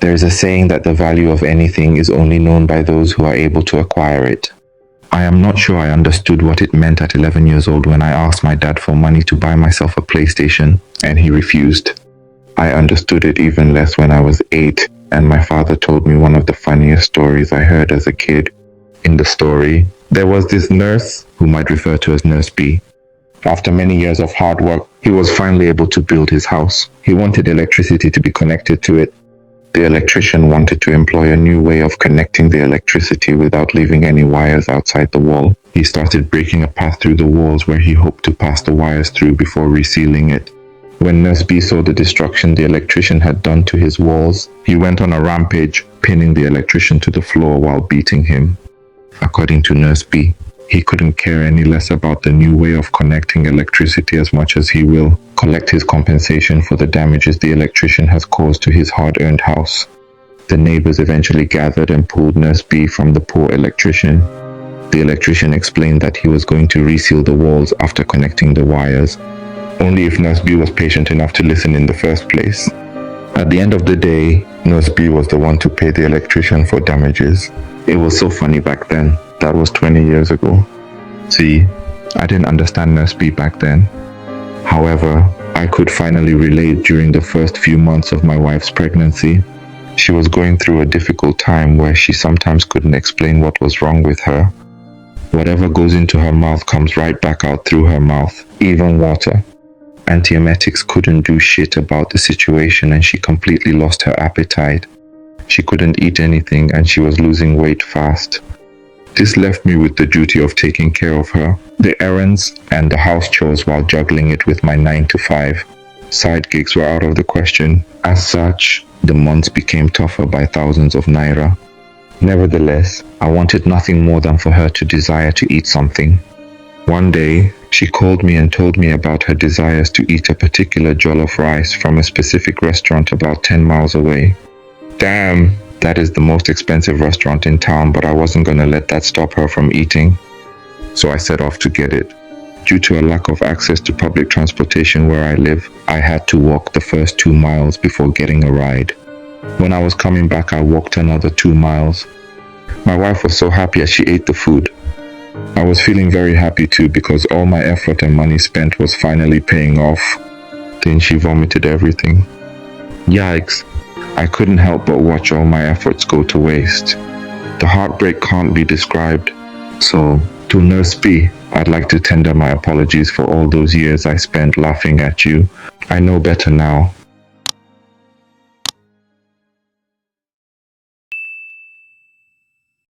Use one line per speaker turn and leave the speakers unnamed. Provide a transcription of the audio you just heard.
There is a saying that the value of anything is only known by those who are able to acquire it. I am not sure I understood what it meant at 11 years old when I asked my dad for money to buy myself a PlayStation, and he refused. I understood it even less when I was 8, and my father told me one of the funniest stories I heard as a kid. In the story, there was this nurse, whom I'd refer to as Nurse B. After many years of hard work, he was finally able to build his house. He wanted electricity to be connected to it. The electrician wanted to employ a new way of connecting the electricity without leaving any wires outside the wall. He started breaking a path through the walls where he hoped to pass the wires through before resealing it. When Nurse B saw the destruction the electrician had done to his walls, he went on a rampage, pinning the electrician to the floor while beating him. According to Nurse B, he couldn't care any less about the new way of connecting electricity as much as he will collect his compensation for the damages the electrician has caused to his hard-earned house. The neighbors eventually gathered and pulled Nurse B from the poor electrician. The electrician explained that he was going to reseal the walls after connecting the wires, only if Nurse B was patient enough to listen in the first place. At the end of the day, Nurse B was the one to pay the electrician for damages. It was so funny back then. That was 20 years ago. See, I didn't understand Nurse B back then. However, I could finally relate during the first few months of my wife's pregnancy. She was going through a difficult time where she sometimes couldn't explain what was wrong with her. Whatever goes into her mouth comes right back out through her mouth, even water. Antiemetics couldn't do shit about the situation and she completely lost her appetite. She couldn't eat anything and she was losing weight fast. This left me with the duty of taking care of her, the errands, and the house chores while juggling it with my 9 to 5. Side gigs were out of the question. As such, the months became tougher by thousands of naira. Nevertheless, I wanted nothing more than for her to desire to eat something. One day, she called me and told me about her desires to eat a particular jollof rice from a specific restaurant about 10 miles away. Damn! That is the most expensive restaurant in town, but I wasn't going to let that stop her from eating. So I set off to get it. Due to a lack of access to public transportation where I live, I had to walk the first 2 miles before getting a ride. When I was coming back, I walked another 2 miles. My wife was so happy as she ate the food. I was feeling very happy too because all my effort and money spent was finally paying off. Then she vomited everything. Yikes. I couldn't help but watch all my efforts go to waste. The heartbreak can't be described. So, to Nurse B, I'd like to tender my apologies for all those years I spent laughing at you. I know better now.